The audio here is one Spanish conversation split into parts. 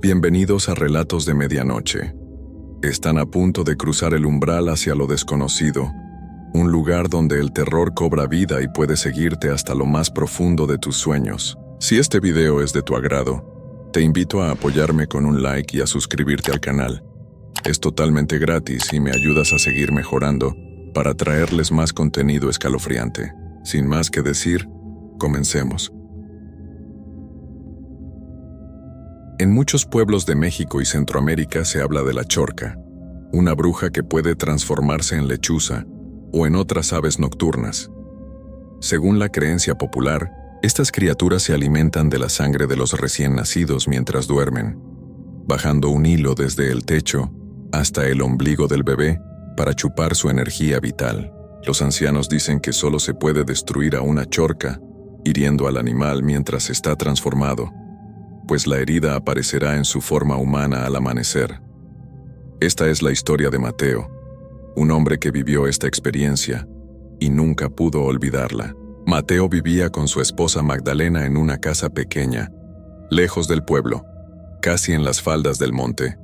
Bienvenidos a Relatos de Medianoche. Están a punto de cruzar el umbral hacia lo desconocido, un lugar donde el terror cobra vida y puede seguirte hasta lo más profundo de tus sueños. Si este video es de tu agrado, te invito a apoyarme con un like y a suscribirte al canal. Es totalmente gratis y me ayudas a seguir mejorando para traerles más contenido escalofriante. Sin más que decir, comencemos. En muchos pueblos de México y Centroamérica se habla de la chorca, una bruja que puede transformarse en lechuza o en otras aves nocturnas. Según la creencia popular, estas criaturas se alimentan de la sangre de los recién nacidos mientras duermen, bajando un hilo desde el techo hasta el ombligo del bebé para chupar su energía vital. Los ancianos dicen que solo se puede destruir a una chorca, hiriendo al animal mientras está transformado, pues la herida aparecerá en su forma humana al amanecer. Esta es la historia de Mateo, un hombre que vivió esta experiencia y nunca pudo olvidarla. Mateo vivía con su esposa Magdalena en una casa pequeña, lejos del pueblo, casi en las faldas del monte.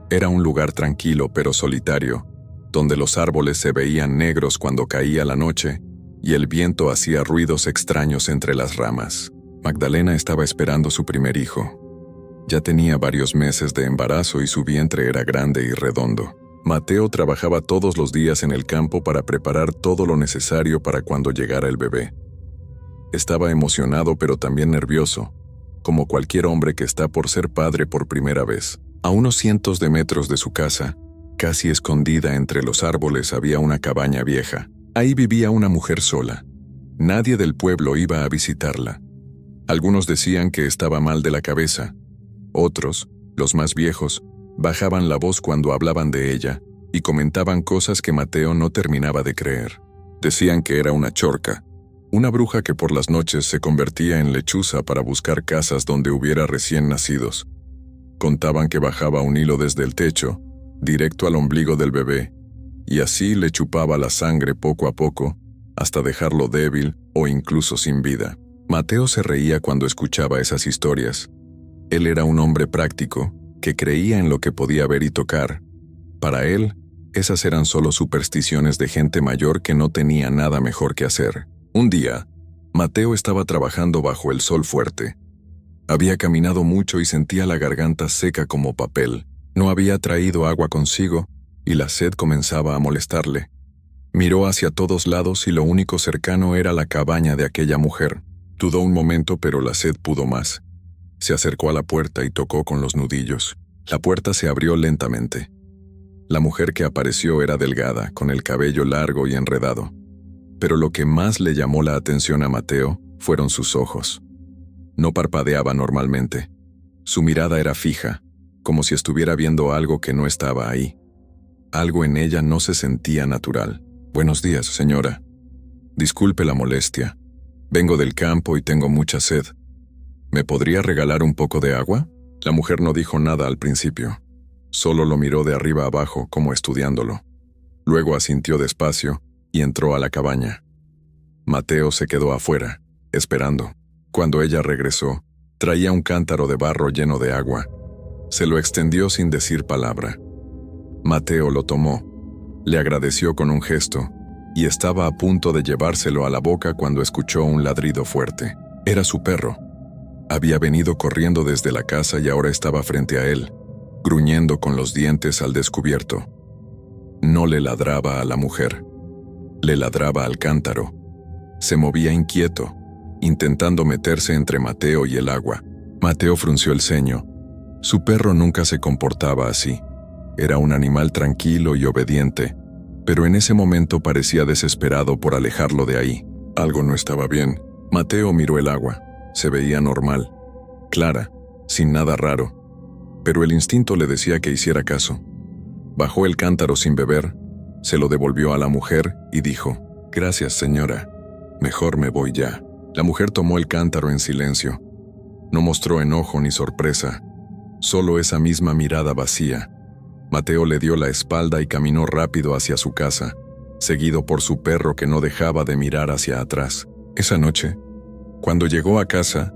Era un lugar tranquilo pero solitario, donde los árboles se veían negros cuando caía la noche y el viento hacía ruidos extraños entre las ramas. Magdalena estaba esperando su primer hijo. Ya tenía varios meses de embarazo y su vientre era grande y redondo. Mateo trabajaba todos los días en el campo para preparar todo lo necesario para cuando llegara el bebé. Estaba emocionado pero también nervioso, como cualquier hombre que está por ser padre por primera vez. A unos cientos de metros de su casa, casi escondida entre los árboles, había una cabaña vieja. Ahí vivía una mujer sola. Nadie del pueblo iba a visitarla. Algunos decían que estaba mal de la cabeza. Otros, los más viejos, bajaban la voz cuando hablaban de ella y comentaban cosas que Mateo no terminaba de creer. Decían que era una chorca, una bruja que por las noches se convertía en lechuza para buscar casas donde hubiera recién nacidos. Contaban que bajaba un hilo desde el techo, directo al ombligo del bebé, y así le chupaba la sangre poco a poco, hasta dejarlo débil o incluso sin vida. Mateo se reía cuando escuchaba esas historias. Él era un hombre práctico, que creía en lo que podía ver y tocar. Para él, esas eran solo supersticiones de gente mayor que no tenía nada mejor que hacer. Un día, Mateo estaba trabajando bajo el sol fuerte. Había caminado mucho y sentía la garganta seca como papel. No había traído agua consigo y la sed comenzaba a molestarle. Miró hacia todos lados y lo único cercano era la cabaña de aquella mujer. Dudó un momento, pero la sed pudo más. Se acercó a la puerta y tocó con los nudillos. La puerta se abrió lentamente. La mujer que apareció era delgada, con el cabello largo y enredado. Pero lo que más le llamó la atención a Mateo fueron sus ojos. No parpadeaba normalmente. Su mirada era fija, como si estuviera viendo algo que no estaba ahí. Algo en ella no se sentía natural. «Buenos días, señora. Disculpe la molestia. Vengo del campo y tengo mucha sed. ¿Me podría regalar un poco de agua?» La mujer no dijo nada al principio. Solo lo miró de arriba abajo, como estudiándolo. Luego asintió despacio y entró a la cabaña. Mateo se quedó afuera, esperando. Cuando ella regresó, traía un cántaro de barro lleno de agua. Se lo extendió sin decir palabra. Mateo lo tomó, le agradeció con un gesto, y estaba a punto de llevárselo a la boca cuando escuchó un ladrido fuerte. Era su perro. Había venido corriendo desde la casa y ahora estaba frente a él, gruñendo con los dientes al descubierto. No le ladraba a la mujer, le ladraba al cántaro. Se movía inquieto, intentando meterse entre Mateo y el agua. Mateo frunció el ceño. Su perro nunca se comportaba así. Era un animal tranquilo y obediente, pero en ese momento parecía desesperado por alejarlo de ahí. Algo no estaba bien. Mateo miró el agua. Se veía normal, clara, sin nada raro, pero el instinto le decía que hiciera caso. Bajó el cántaro sin beber, se lo devolvió a la mujer y dijo: «Gracias, señora. Mejor me voy ya». La mujer tomó el cántaro en silencio. No mostró enojo ni sorpresa, solo esa misma mirada vacía. Mateo le dio la espalda y caminó rápido hacia su casa, seguido por su perro que no dejaba de mirar hacia atrás. Esa noche, cuando llegó a casa,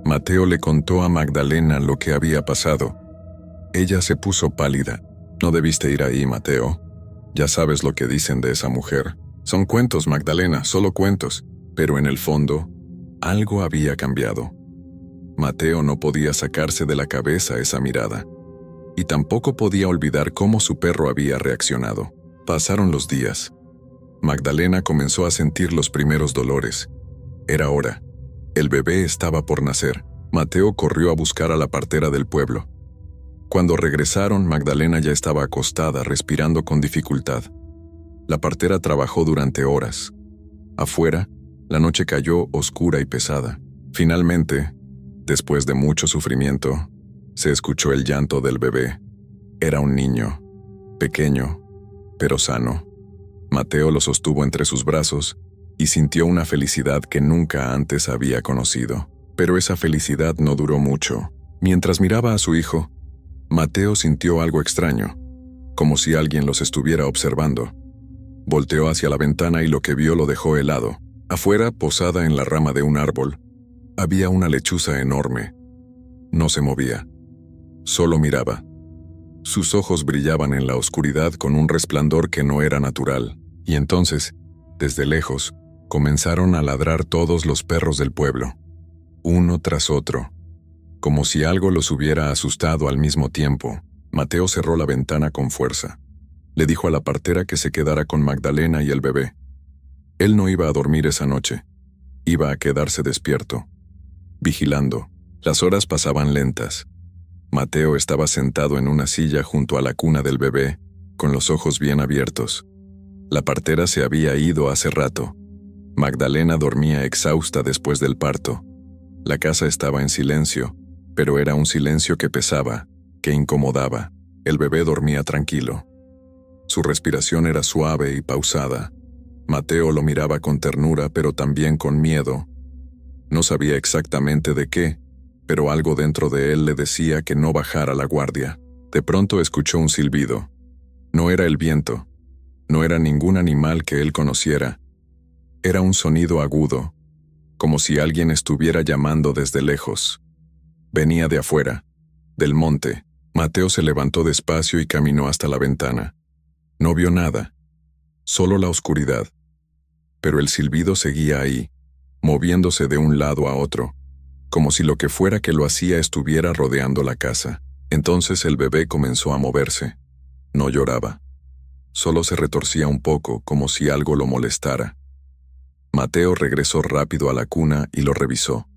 Mateo le contó a Magdalena lo que había pasado. Ella se puso pálida. No debiste ir ahí, Mateo. Ya sabes lo que dicen de esa mujer. Son cuentos, Magdalena, solo cuentos. Pero en el fondo, algo había cambiado. Mateo no podía sacarse de la cabeza esa mirada. Y tampoco podía olvidar cómo su perro había reaccionado. Pasaron los días. Magdalena comenzó a sentir los primeros dolores. Era hora. El bebé estaba por nacer. Mateo corrió a buscar a la partera del pueblo. Cuando regresaron, Magdalena ya estaba acostada, respirando con dificultad. La partera trabajó durante horas. Afuera, la noche cayó oscura y pesada. Finalmente, después de mucho sufrimiento, se escuchó el llanto del bebé. Era un niño, pequeño, pero sano. Mateo lo sostuvo entre sus brazos y sintió una felicidad que nunca antes había conocido. Pero esa felicidad no duró mucho. Mientras miraba a su hijo, Mateo sintió algo extraño, como si alguien los estuviera observando. Volteó hacia la ventana y lo que vio lo dejó helado. Afuera, posada en la rama de un árbol, había una lechuza enorme. No se movía, solo miraba. Sus ojos brillaban en la oscuridad con un resplandor que no era natural, y entonces, desde lejos, comenzaron a ladrar todos los perros del pueblo, uno tras otro, como si algo los hubiera asustado al mismo tiempo. Mateo cerró la ventana con fuerza. Le dijo a la partera que se quedara con Magdalena y el bebé. Él no iba a dormir esa noche, iba a quedarse despierto, vigilando. Las horas pasaban lentas. Mateo estaba sentado en una silla junto a la cuna del bebé, con los ojos bien abiertos. La partera se había ido hace rato. Magdalena dormía exhausta después del parto. La casa estaba en silencio, pero era un silencio que pesaba, que incomodaba. El bebé dormía tranquilo. Su respiración era suave y pausada. Mateo lo miraba con ternura, pero también con miedo. No sabía exactamente de qué, pero algo dentro de él le decía que no bajara la guardia. De pronto escuchó un silbido. No era el viento, no era ningún animal que él conociera. Era un sonido agudo, como si alguien estuviera llamando desde lejos. Venía de afuera, del monte. Mateo se levantó despacio y caminó hasta la ventana. No vio nada, solo la oscuridad. Pero el silbido seguía ahí, moviéndose de un lado a otro, como si lo que fuera que lo hacía estuviera rodeando la casa. Entonces el bebé comenzó a moverse. No lloraba. Solo se retorcía un poco, como si algo lo molestara. Mateo regresó rápido a la cuna y lo revisó.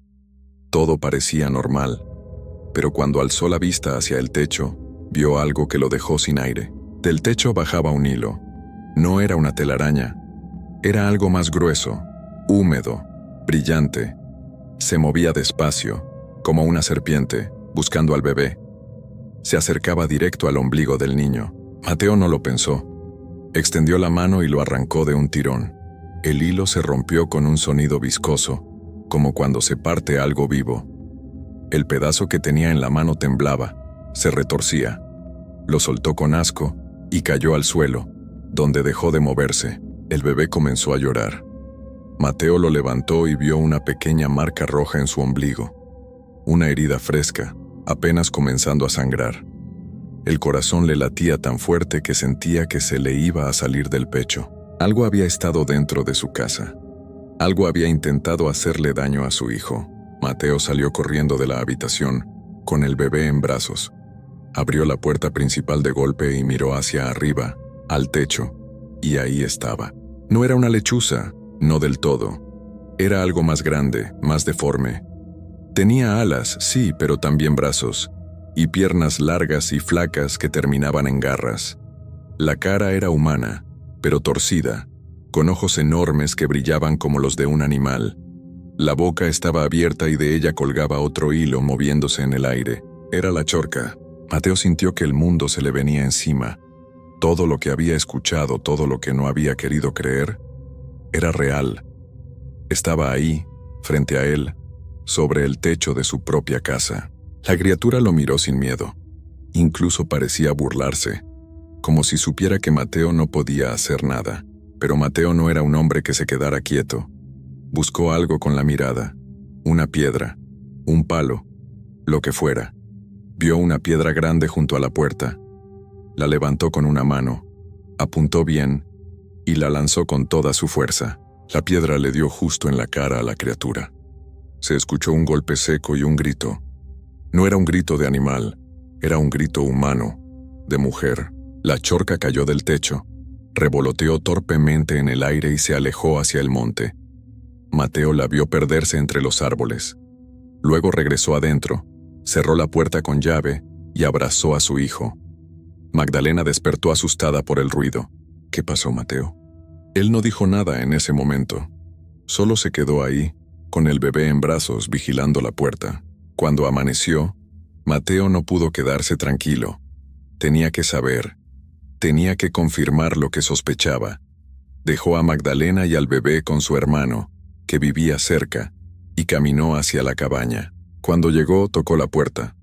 Todo parecía normal, pero cuando alzó la vista hacia el techo, vio algo que lo dejó sin aire. Del techo bajaba un hilo. No era una telaraña. Era algo más grueso, húmedo, brillante. Se movía despacio, como una serpiente, buscando al bebé. Se acercaba directo al ombligo del niño. Mateo no lo pensó. Extendió la mano y lo arrancó de un tirón. El hilo se rompió con un sonido viscoso, como cuando se parte algo vivo. El pedazo que tenía en la mano temblaba, se retorcía. Lo soltó con asco y cayó al suelo, donde dejó de moverse. El bebé comenzó a llorar. Mateo lo levantó y vio una pequeña marca roja en su ombligo. Una herida fresca, apenas comenzando a sangrar. El corazón le latía tan fuerte que sentía que se le iba a salir del pecho. Algo había estado dentro de su casa. Algo había intentado hacerle daño a su hijo. Mateo salió corriendo de la habitación, con el bebé en brazos. Abrió la puerta principal de golpe y miró hacia arriba, al techo, y ahí estaba. No era una lechuza, no del todo. Era algo más grande, más deforme. Tenía alas, sí, pero también brazos, y piernas largas y flacas que terminaban en garras. La cara era humana, pero torcida, con ojos enormes que brillaban como los de un animal. La boca estaba abierta y de ella colgaba otro hilo moviéndose en el aire. Era la chorca. Mateo sintió que el mundo se le venía encima. Todo lo que había escuchado, todo lo que no había querido creer, era real. Estaba ahí, frente a él, sobre el techo de su propia casa. La criatura lo miró sin miedo. Incluso parecía burlarse, como si supiera que Mateo no podía hacer nada. Pero Mateo no era un hombre que se quedara quieto. Buscó algo con la mirada, una piedra, un palo, lo que fuera. Vio una piedra grande junto a la puerta. La levantó con una mano, apuntó bien y la lanzó con toda su fuerza. La piedra le dio justo en la cara a la criatura. Se escuchó un golpe seco y un grito. No era un grito de animal, era un grito humano, de mujer. La chorca cayó del techo, revoloteó torpemente en el aire y se alejó hacia el monte. Mateo la vio perderse entre los árboles. Luego regresó adentro, cerró la puerta con llave y abrazó a su hijo. Magdalena despertó asustada por el ruido. ¿Qué pasó, Mateo? Él no dijo nada en ese momento. Solo se quedó ahí, con el bebé en brazos, vigilando la puerta. Cuando amaneció, Mateo no pudo quedarse tranquilo. Tenía que saber, tenía que confirmar lo que sospechaba. Dejó a Magdalena y al bebé con su hermano, que vivía cerca, y caminó hacia la cabaña. Cuando llegó, tocó la puerta.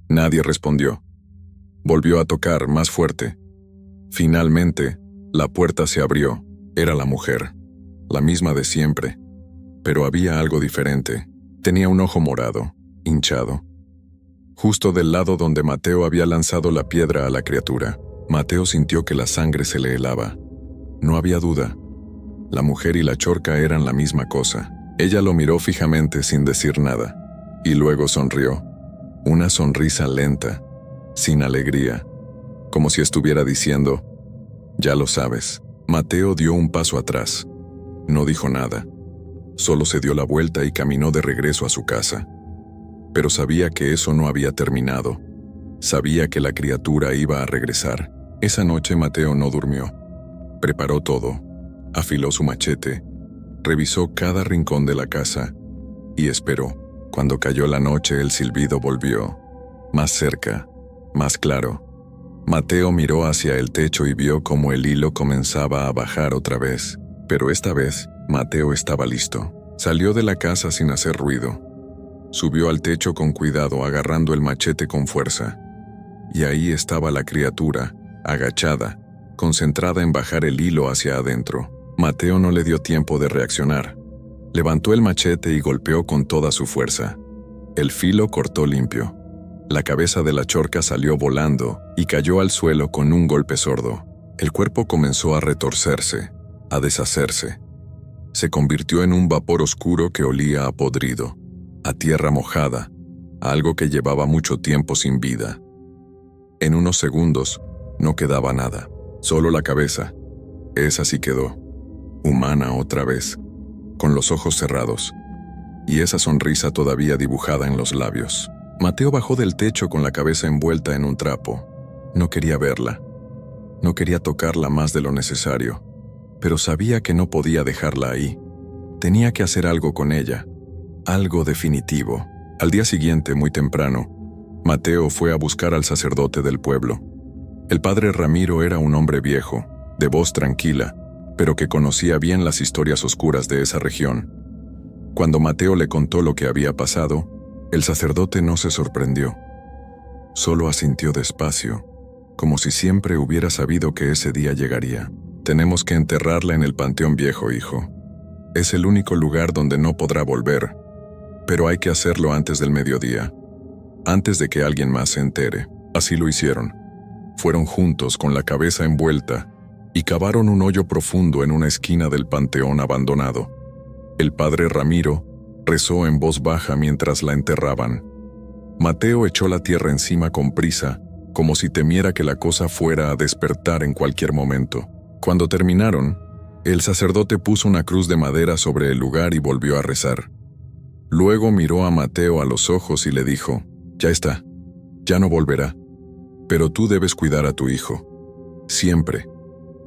Nadie respondió. Volvió a tocar más fuerte. Finalmente, la puerta se abrió. Era la mujer, la misma de siempre, pero había algo diferente. Tenía un ojo morado, hinchado. Justo del lado donde Mateo había lanzado la piedra a la criatura, Mateo sintió que la sangre se le helaba. No había duda. La mujer y la chorca eran la misma cosa. Ella lo miró fijamente sin decir nada, y luego sonrió. Una sonrisa lenta, sin alegría, como si estuviera diciendo, «Ya lo sabes». Mateo dio un paso atrás. No dijo nada. Solo se dio la vuelta y caminó de regreso a su casa. Pero sabía que eso no había terminado. Sabía que la criatura iba a regresar. Esa noche Mateo no durmió. Preparó todo. Afiló su machete. Revisó cada rincón de la casa. Y esperó. Cuando cayó la noche, el silbido volvió. Más cerca. Más claro. Mateo miró hacia el techo y vio cómo el hilo comenzaba a bajar otra vez. Pero esta vez, Mateo estaba listo. Salió de la casa sin hacer ruido. Subió al techo con cuidado, agarrando el machete con fuerza. Y ahí estaba la criatura, agachada, concentrada en bajar el hilo hacia adentro. Mateo no le dio tiempo de reaccionar. Levantó el machete y golpeó con toda su fuerza. El filo cortó limpio. La cabeza de la chorca salió volando y cayó al suelo con un golpe sordo. El cuerpo comenzó a retorcerse, a deshacerse. Se convirtió en un vapor oscuro que olía a podrido, a tierra mojada, a algo que llevaba mucho tiempo sin vida. En unos segundos, no quedaba nada, solo la cabeza. Esa sí quedó, humana otra vez, con los ojos cerrados, y esa sonrisa todavía dibujada en los labios. Mateo bajó del techo con la cabeza envuelta en un trapo. No quería verla. No quería tocarla más de lo necesario, pero sabía que no podía dejarla ahí. Tenía que hacer algo con ella, algo definitivo. Al día siguiente, muy temprano, Mateo fue a buscar al sacerdote del pueblo. El padre Ramiro era un hombre viejo, de voz tranquila, pero que conocía bien las historias oscuras de esa región. Cuando Mateo le contó lo que había pasado, el sacerdote no se sorprendió. Solo asintió despacio, como si siempre hubiera sabido que ese día llegaría. Tenemos que enterrarla en el Panteón Viejo, hijo. Es el único lugar donde no podrá volver, pero hay que hacerlo antes del mediodía, antes de que alguien más se entere. Así lo hicieron. Fueron juntos con la cabeza envuelta y cavaron un hoyo profundo en una esquina del panteón abandonado. El padre Ramiro rezó en voz baja mientras la enterraban. Mateo echó la tierra encima con prisa, como si temiera que la cosa fuera a despertar en cualquier momento. Cuando terminaron, el sacerdote puso una cruz de madera sobre el lugar y volvió a rezar. Luego miró a Mateo a los ojos y le dijo, «Ya está, ya no volverá, pero tú debes cuidar a tu hijo, siempre,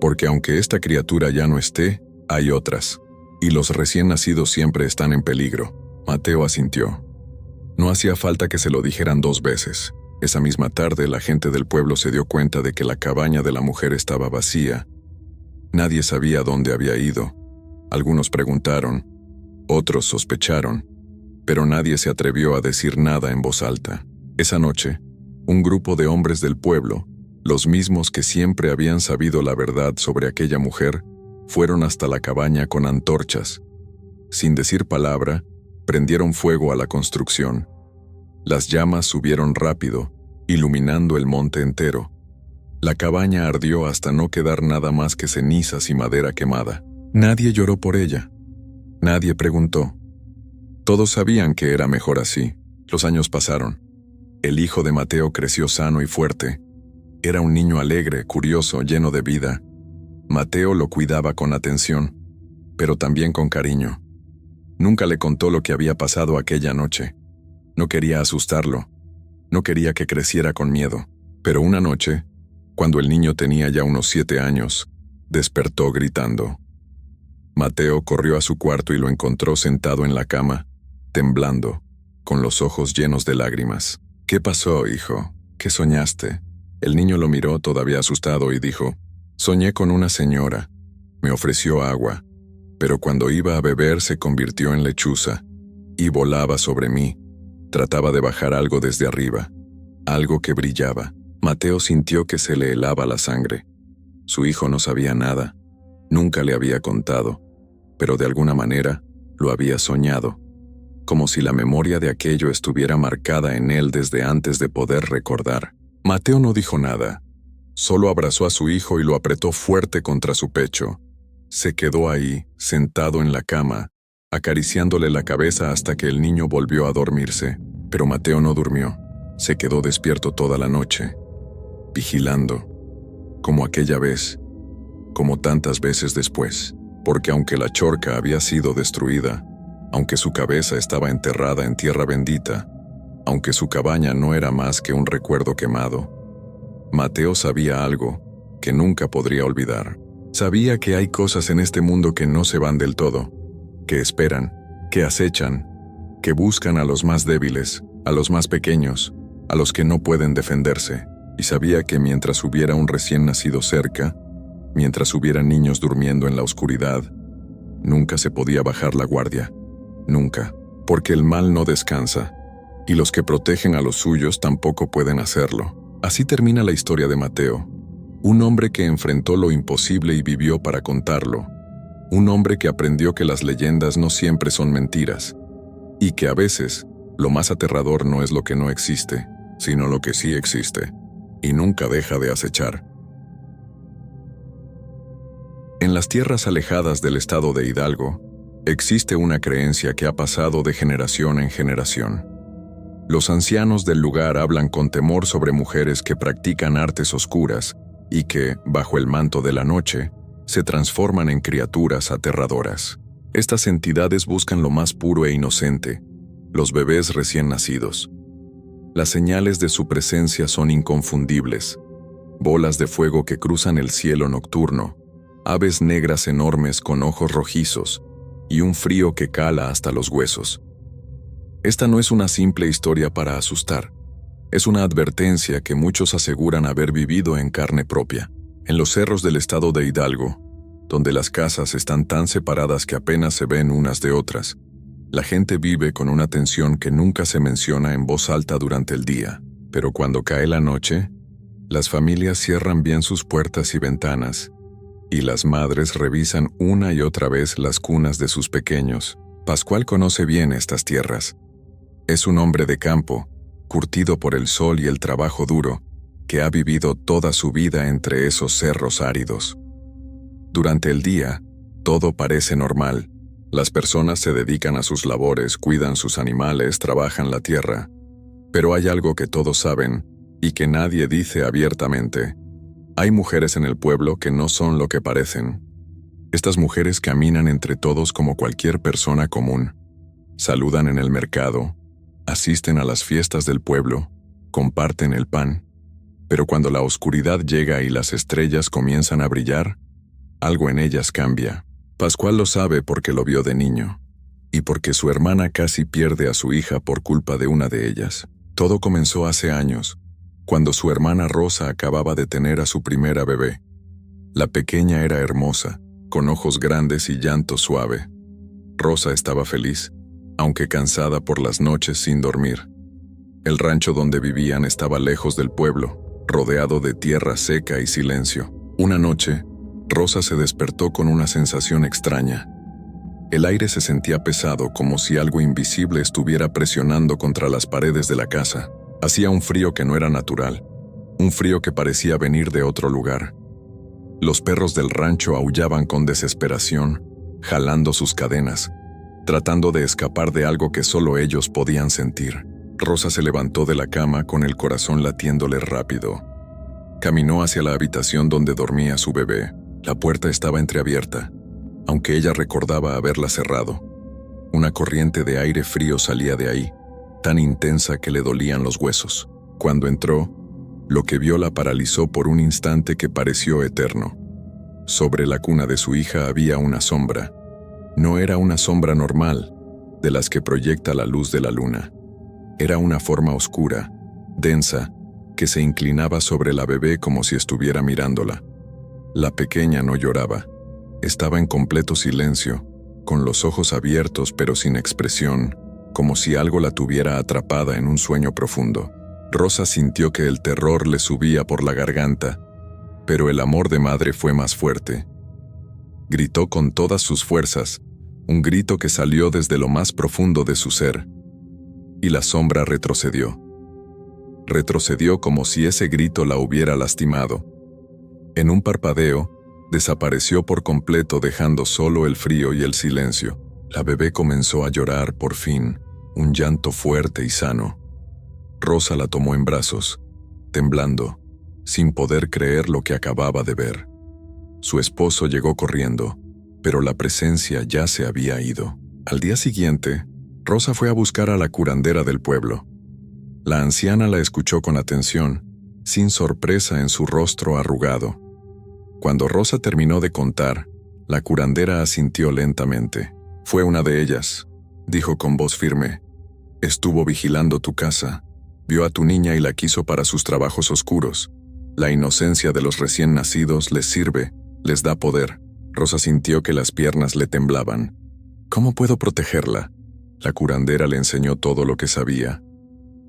porque aunque esta criatura ya no esté, hay otras». Y los recién nacidos siempre están en peligro. Mateo asintió. No hacía falta que se lo dijeran 2 veces. Esa misma tarde la gente del pueblo se dio cuenta de que la cabaña de la mujer estaba vacía. Nadie sabía dónde había ido. Algunos preguntaron, otros sospecharon, pero nadie se atrevió a decir nada en voz alta. Esa noche, un grupo de hombres del pueblo, los mismos que siempre habían sabido la verdad sobre aquella mujer, fueron hasta la cabaña con antorchas. Sin decir palabra, prendieron fuego a la construcción. Las llamas subieron rápido, iluminando el monte entero. La cabaña ardió hasta no quedar nada más que cenizas y madera quemada. Nadie lloró por ella. Nadie preguntó. Todos sabían que era mejor así. Los años pasaron. El hijo de Mateo creció sano y fuerte. Era un niño alegre, curioso, lleno de vida. Mateo lo cuidaba con atención, pero también con cariño. Nunca le contó lo que había pasado aquella noche. No quería asustarlo. No quería que creciera con miedo. Pero una noche, cuando el niño tenía ya unos 7 años, despertó gritando. Mateo corrió a su cuarto y lo encontró sentado en la cama, temblando, con los ojos llenos de lágrimas. «¿Qué pasó, hijo? ¿Qué soñaste?» El niño lo miró todavía asustado y dijo, «Soñé con una señora. Me ofreció agua, pero cuando iba a beber se convirtió en lechuza y volaba sobre mí. Trataba de bajar algo desde arriba, algo que brillaba». Mateo sintió que se le helaba la sangre. Su hijo no sabía nada, nunca le había contado, pero de alguna manera lo había soñado, como si la memoria de aquello estuviera marcada en él desde antes de poder recordar. Mateo no dijo nada, solo abrazó a su hijo y lo apretó fuerte contra su pecho. Se quedó ahí, sentado en la cama, acariciándole la cabeza hasta que el niño volvió a dormirse. Pero Mateo no durmió, se quedó despierto toda la noche, vigilando, como aquella vez, como tantas veces después, porque aunque la chorca había sido destruida, aunque su cabeza estaba enterrada en tierra bendita, aunque su cabaña no era más que un recuerdo quemado, Mateo sabía algo que nunca podría olvidar. Sabía que hay cosas en este mundo que no se van del todo, que esperan, que acechan, que buscan a los más débiles, a los más pequeños, a los que no pueden defenderse. Y sabía que mientras hubiera un recién nacido cerca, mientras hubiera niños durmiendo en la oscuridad, nunca se podía bajar la guardia. Nunca, porque el mal no descansa, y los que protegen a los suyos tampoco pueden hacerlo. Así termina la historia de Mateo, un hombre que enfrentó lo imposible y vivió para contarlo, un hombre que aprendió que las leyendas no siempre son mentiras, y que a veces lo más aterrador no es lo que no existe, sino lo que sí existe, y nunca deja de acechar. En las tierras alejadas del estado de Hidalgo, existe una creencia que ha pasado de generación en generación. Los ancianos del lugar hablan con temor sobre mujeres que practican artes oscuras y que, bajo el manto de la noche, se transforman en criaturas aterradoras. Estas entidades buscan lo más puro e inocente, los bebés recién nacidos. Las señales de su presencia son inconfundibles: bolas de fuego que cruzan el cielo nocturno, aves negras enormes con ojos rojizos y un frío que cala hasta los huesos. Esta no es una simple historia para asustar, es una advertencia que muchos aseguran haber vivido en carne propia. En los cerros del estado de Hidalgo, donde las casas están tan separadas que apenas se ven unas de otras, la gente vive con una tensión que nunca se menciona en voz alta durante el día, pero cuando cae la noche, las familias cierran bien sus puertas y ventanas, y las madres revisan una y otra vez las cunas de sus pequeños. Pascual conoce bien estas tierras. Es un hombre de campo, curtido por el sol y el trabajo duro, que ha vivido toda su vida entre esos cerros áridos. Durante el día, todo parece normal. Las personas se dedican a sus labores, cuidan sus animales, trabajan la tierra. Pero hay algo que todos saben y que nadie dice abiertamente. Hay mujeres en el pueblo que no son lo que parecen. Estas mujeres caminan entre todos como cualquier persona común. Saludan en el mercado, asisten a las fiestas del pueblo, comparten el pan. Pero cuando la oscuridad llega y las estrellas comienzan a brillar, algo en ellas cambia. Pascual lo sabe porque lo vio de niño, y porque su hermana casi pierde a su hija por culpa de una de ellas. Todo comenzó hace años, cuando su hermana Rosa acababa de tener a su primera bebé. La pequeña era hermosa, con ojos grandes y llanto suave. Rosa estaba feliz, aunque cansada por las noches sin dormir. El rancho donde vivían estaba lejos del pueblo, rodeado de tierra seca y silencio. Una noche, Rosa se despertó con una sensación extraña. El aire se sentía pesado, como si algo invisible estuviera presionando contra las paredes de la casa. Hacía un frío que no era natural, un frío que parecía venir de otro lugar. Los perros del rancho aullaban con desesperación, jalando sus cadenas, tratando de escapar de algo que solo ellos podían sentir. Rosa se levantó de la cama con el corazón latiéndole rápido. Caminó hacia la habitación donde dormía su bebé. La puerta estaba entreabierta, aunque ella recordaba haberla cerrado. Una corriente de aire frío salía de ahí, tan intensa que le dolían los huesos. Cuando entró, lo que vio la paralizó por un instante que pareció eterno. Sobre la cuna de su hija había una sombra. No era una sombra normal, de las que proyecta la luz de la luna. Era una forma oscura, densa, que se inclinaba sobre la bebé como si estuviera mirándola. La pequeña no lloraba. Estaba en completo silencio, con los ojos abiertos pero sin expresión, como si algo la tuviera atrapada en un sueño profundo. Rosa sintió que el terror le subía por la garganta, pero el amor de madre fue más fuerte. Gritó con todas sus fuerzas, un grito que salió desde lo más profundo de su ser, y la sombra retrocedió. Retrocedió como si ese grito la hubiera lastimado. En un parpadeo, desapareció por completo dejando solo el frío y el silencio. La bebé comenzó a llorar por fin, un llanto fuerte y sano. Rosa la tomó en brazos, temblando, sin poder creer lo que acababa de ver. Su esposo llegó corriendo, pero la presencia ya se había ido. Al día siguiente, Rosa fue a buscar a la curandera del pueblo. La anciana la escuchó con atención, sin sorpresa en su rostro arrugado. Cuando Rosa terminó de contar, la curandera asintió lentamente. «Fue una de ellas», dijo con voz firme. «Estuvo vigilando tu casa, vio a tu niña y la quiso para sus trabajos oscuros. La inocencia de los recién nacidos les sirve, les da poder». Rosa sintió que las piernas le temblaban. «¿Cómo puedo protegerla?». La curandera le enseñó todo lo que sabía.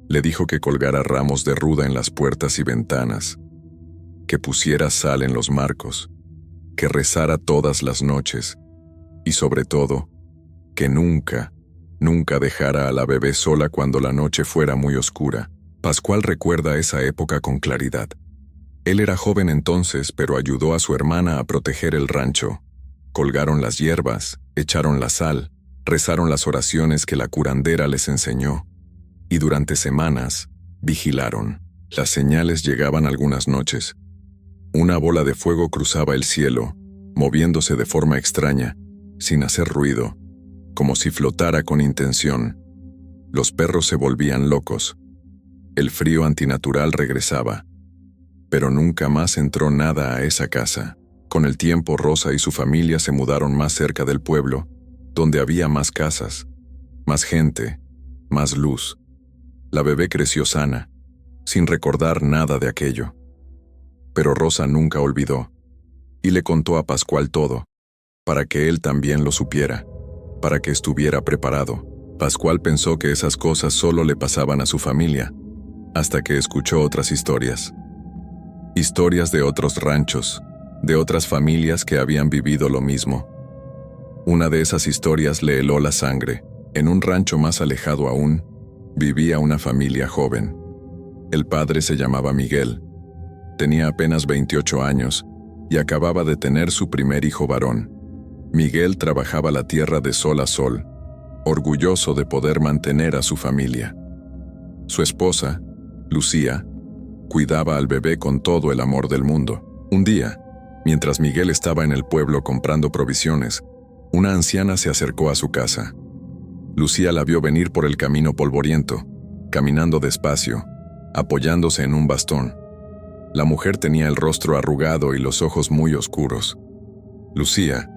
Le dijo que colgara ramos de ruda en las puertas y ventanas, que pusiera sal en los marcos, que rezara todas las noches, y sobre todo, que nunca dejara a la bebé sola cuando la noche fuera muy oscura. Pascual recuerda esa época con claridad. Él era joven entonces, pero ayudó a su hermana a proteger el rancho. Colgaron las hierbas, echaron la sal, rezaron las oraciones que la curandera les enseñó, y durante semanas vigilaron. Las señales llegaban algunas noches. Una bola de fuego cruzaba el cielo, moviéndose de forma extraña, sin hacer ruido, como si flotara con intención. Los perros se volvían locos. El frío antinatural regresaba. Pero nunca más entró nada a esa casa. Con el tiempo, Rosa y su familia se mudaron más cerca del pueblo, donde había más casas, más gente, más luz. La bebé creció sana, sin recordar nada de aquello. Pero Rosa nunca olvidó, y le contó a Pascual todo, para que él también lo supiera, para que estuviera preparado. Pascual pensó que esas cosas solo le pasaban a su familia, hasta que escuchó otras historias. Historias de otros ranchos, de otras familias que habían vivido lo mismo. Una de esas historias le heló la sangre. En un rancho más alejado aún, vivía una familia joven. El padre se llamaba Miguel. Tenía apenas 28 años y acababa de tener su primer hijo varón. Miguel trabajaba la tierra de sol a sol, orgulloso de poder mantener a su familia. Su esposa, Lucía, cuidaba al bebé con todo el amor del mundo. Un día, mientras Miguel estaba en el pueblo comprando provisiones, una anciana se acercó a su casa. Lucía la vio venir por el camino polvoriento, caminando despacio, apoyándose en un bastón. La mujer tenía el rostro arrugado y los ojos muy oscuros. Lucía,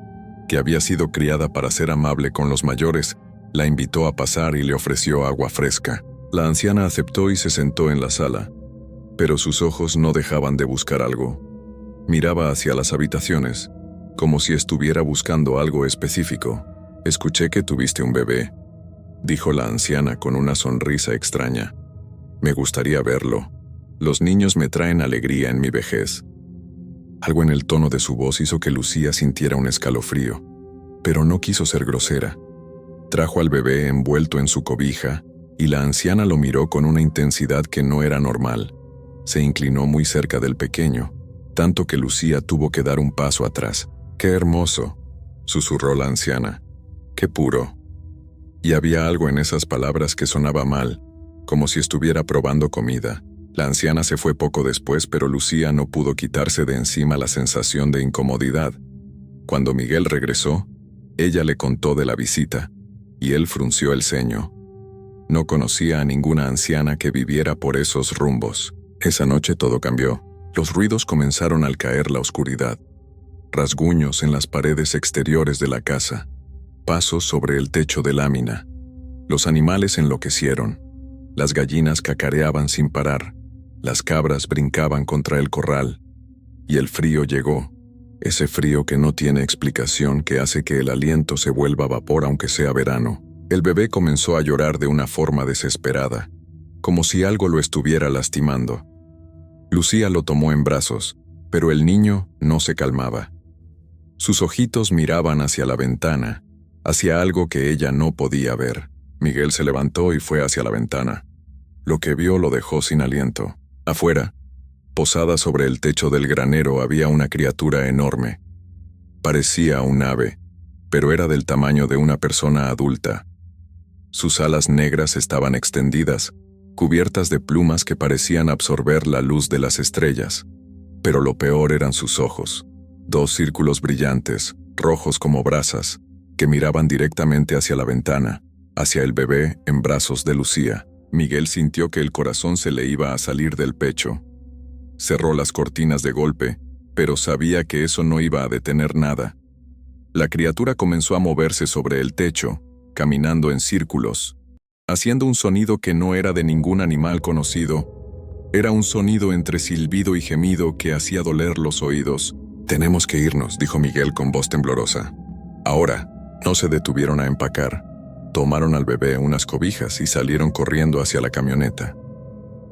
que había sido criada para ser amable con los mayores, la invitó a pasar y le ofreció agua fresca. La anciana aceptó y se sentó en la sala, pero sus ojos no dejaban de buscar algo. Miraba hacia las habitaciones, como si estuviera buscando algo específico. «Escuché que tuviste un bebé», dijo la anciana con una sonrisa extraña. «Me gustaría verlo. Los niños me traen alegría en mi vejez». Algo en el tono de su voz hizo que Lucía sintiera un escalofrío. pero no quiso ser grosera. Trajo al bebé envuelto en su cobija, y la anciana lo miró con una intensidad que no era normal. Se inclinó muy cerca del pequeño, tanto que Lucía tuvo que dar un paso atrás. «¡Qué hermoso!», susurró la anciana. «¡Qué puro!». Y había algo en esas palabras que sonaba mal, como si estuviera probando comida. La anciana se fue poco después, pero Lucía no pudo quitarse de encima la sensación de incomodidad. Cuando Miguel regresó, ella le contó de la visita, y él frunció el ceño. No conocía a ninguna anciana que viviera por esos rumbos. Esa noche todo cambió. Los ruidos comenzaron al caer la oscuridad. Rasguños en las paredes exteriores de la casa. Pasos sobre el techo de lámina. Los animales enloquecieron. Las gallinas cacareaban sin parar. Las cabras brincaban contra el corral. Y el frío llegó. Ese frío que no tiene explicación, que hace que el aliento se vuelva vapor aunque sea verano. El bebé comenzó a llorar de una forma desesperada, como si algo lo estuviera lastimando. Lucía lo tomó en brazos, pero el niño no se calmaba. Sus ojitos miraban hacia la ventana, hacia algo que ella no podía ver. Miguel se levantó y fue hacia la ventana. Lo que vio lo dejó sin aliento. Afuera, posada sobre el techo del granero, había una criatura enorme. Parecía un ave, pero era del tamaño de una persona adulta. Sus alas negras estaban extendidas, cubiertas de plumas que parecían absorber la luz de las estrellas. Pero lo peor eran sus ojos, 2 círculos brillantes, rojos como brasas, que miraban directamente hacia la ventana, hacia el bebé en brazos de Lucía. Miguel sintió que el corazón se le iba a salir del pecho. Cerró las cortinas de golpe, pero sabía que eso no iba a detener nada. La criatura comenzó a moverse sobre el techo, caminando en círculos, haciendo un sonido que no era de ningún animal conocido. Era un sonido entre silbido y gemido que hacía doler los oídos. «Tenemos que irnos», dijo Miguel con voz temblorosa. Ahora, no se detuvieron a empacar. Tomaron al bebé unas cobijas y salieron corriendo hacia la camioneta.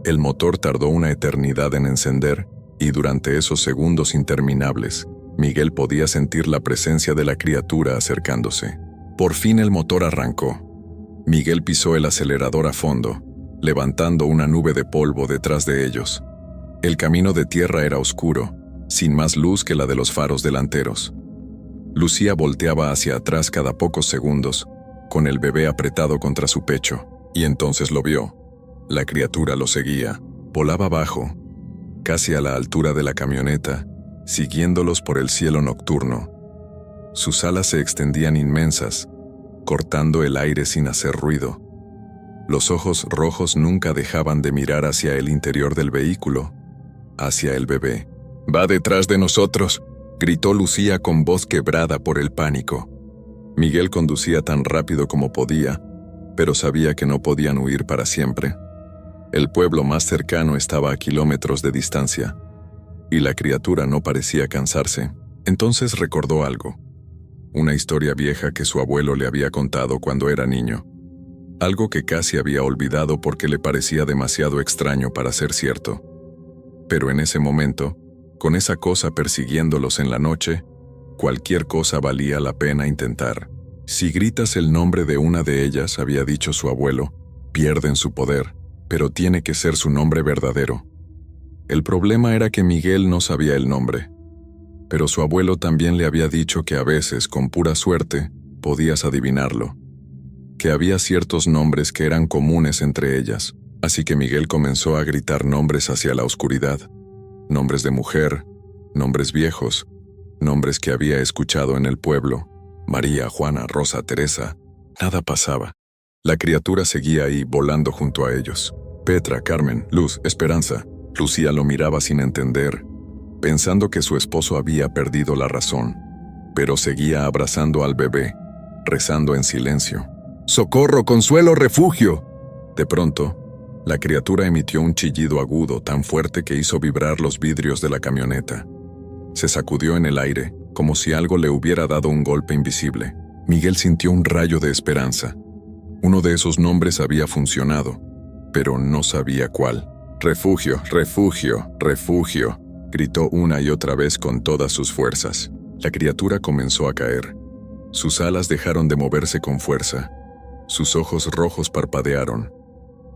El motor tardó una eternidad en encender, y durante esos segundos interminables, Miguel podía sentir la presencia de la criatura acercándose. Por fin el motor arrancó. Miguel pisó el acelerador a fondo, levantando una nube de polvo detrás de ellos. El camino de tierra era oscuro, sin más luz que la de los faros delanteros. Lucía volteaba hacia atrás cada pocos segundos, con el bebé apretado contra su pecho, y entonces lo vio. La criatura lo seguía, volaba bajo, casi a la altura de la camioneta, siguiéndolos por el cielo nocturno. Sus alas se extendían inmensas, cortando el aire sin hacer ruido. Los ojos rojos nunca dejaban de mirar hacia el interior del vehículo, hacia el bebé. «¡Va detrás de nosotros!», gritó Lucía con voz quebrada por el pánico. Miguel conducía tan rápido como podía, pero sabía que no podían huir para siempre. El pueblo más cercano estaba a kilómetros de distancia, y la criatura no parecía cansarse. Entonces recordó algo, una historia vieja que su abuelo le había contado cuando era niño. Algo que casi había olvidado porque le parecía demasiado extraño para ser cierto. Pero en ese momento, con esa cosa persiguiéndolos en la noche, cualquier cosa valía la pena intentar. «Si gritas el nombre de una de ellas», había dicho su abuelo, «pierden su poder, pero tiene que ser su nombre verdadero». El problema era que Miguel no sabía el nombre, pero su abuelo también le había dicho que a veces, con pura suerte, podías adivinarlo, que había ciertos nombres que eran comunes entre ellas. Así que Miguel comenzó a gritar nombres hacia la oscuridad, nombres de mujer, nombres viejos, nombres que había escuchado en el pueblo: María, Juana, Rosa, Teresa. Nada pasaba. La criatura seguía ahí, volando junto a ellos. Petra, Carmen, Luz, Esperanza. Lucía lo miraba sin entender, pensando que su esposo había perdido la razón, pero seguía abrazando al bebé, rezando en silencio. «¡Socorro, consuelo, refugio!». De pronto, la criatura emitió un chillido agudo tan fuerte que hizo vibrar los vidrios de la camioneta. Se sacudió en el aire, como si algo le hubiera dado un golpe invisible. Miguel sintió un rayo de esperanza. Uno de esos nombres había funcionado, pero no sabía cuál. «Refugio, refugio, refugio», gritó una y otra vez con todas sus fuerzas. La criatura comenzó a caer. Sus alas dejaron de moverse con fuerza. Sus ojos rojos parpadearon.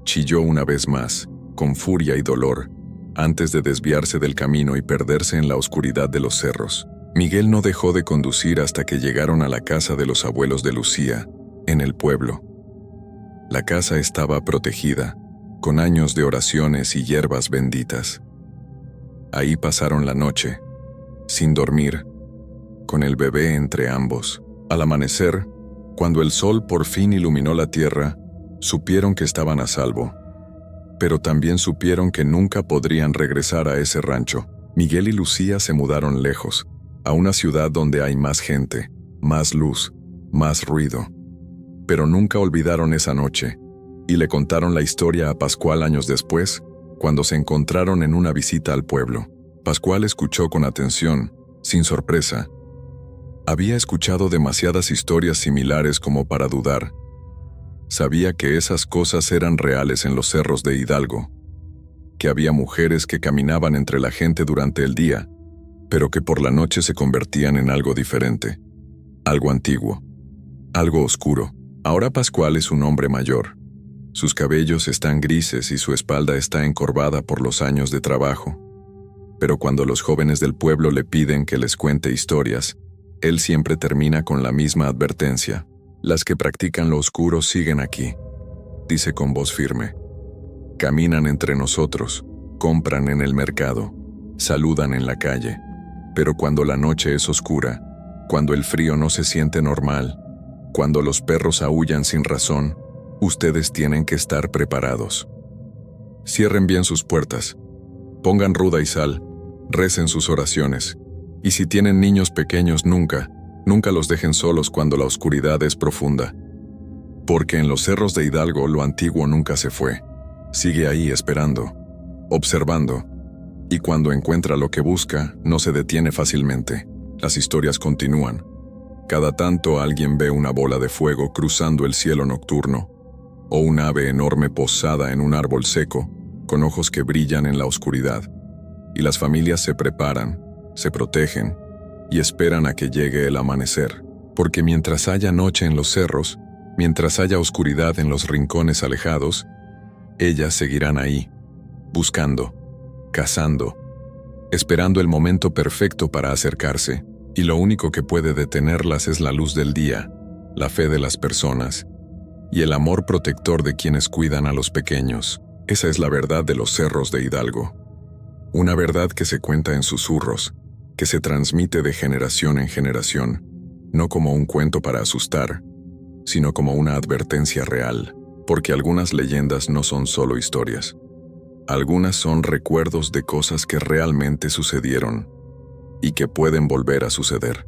Chilló una vez más, con furia y dolor, antes de desviarse del camino y perderse en la oscuridad de los cerros. Miguel no dejó de conducir hasta que llegaron a la casa de los abuelos de Lucía, en el pueblo. La casa estaba protegida, con años de oraciones y hierbas benditas. Ahí pasaron la noche, sin dormir, con el bebé entre ambos. Al amanecer, cuando el sol por fin iluminó la tierra, supieron que estaban a salvo. Pero también supieron que nunca podrían regresar a ese rancho. Miguel y Lucía se mudaron lejos, a una ciudad donde hay más gente, más luz, más ruido. Pero nunca olvidaron esa noche, y le contaron la historia a Pascual años después, cuando se encontraron en una visita al pueblo. Pascual escuchó con atención, sin sorpresa. Había escuchado demasiadas historias similares como para dudar. Sabía que esas cosas eran reales en los cerros de Hidalgo, que había mujeres que caminaban entre la gente durante el día, pero que por la noche se convertían en algo diferente, algo antiguo, algo oscuro. Ahora Pascual es un hombre mayor. Sus cabellos están grises y su espalda está encorvada por los años de trabajo. Pero cuando los jóvenes del pueblo le piden que les cuente historias, él siempre termina con la misma advertencia. Las que practican lo oscuro siguen aquí, dice con voz firme. Caminan entre nosotros, compran en el mercado, saludan en la calle. Pero cuando la noche es oscura, cuando el frío no se siente normal, cuando los perros aúllan sin razón, ustedes tienen que estar preparados. Cierren bien sus puertas, pongan ruda y sal, recen sus oraciones, y si tienen niños pequeños nunca los dejen solos cuando la oscuridad es profunda. Porque en los cerros de Hidalgo lo antiguo nunca se fue. Sigue ahí esperando, observando, y cuando encuentra lo que busca, no se detiene fácilmente. Las historias continúan. Cada tanto alguien ve una bola de fuego cruzando el cielo nocturno, o un ave enorme posada en un árbol seco, con ojos que brillan en la oscuridad. Y las familias se preparan, se protegen, y esperan a que llegue el amanecer. Porque mientras haya noche en los cerros, mientras haya oscuridad en los rincones alejados, ellas seguirán ahí, buscando, cazando, esperando el momento perfecto para acercarse, y lo único que puede detenerlas es la luz del día, la fe de las personas, y el amor protector de quienes cuidan a los pequeños. Esa es la verdad de los cerros de Hidalgo. Una verdad que se cuenta en susurros, que se transmite de generación en generación, no como un cuento para asustar, sino como una advertencia real, porque algunas leyendas no son solo historias. Algunas son recuerdos de cosas que realmente sucedieron y que pueden volver a suceder.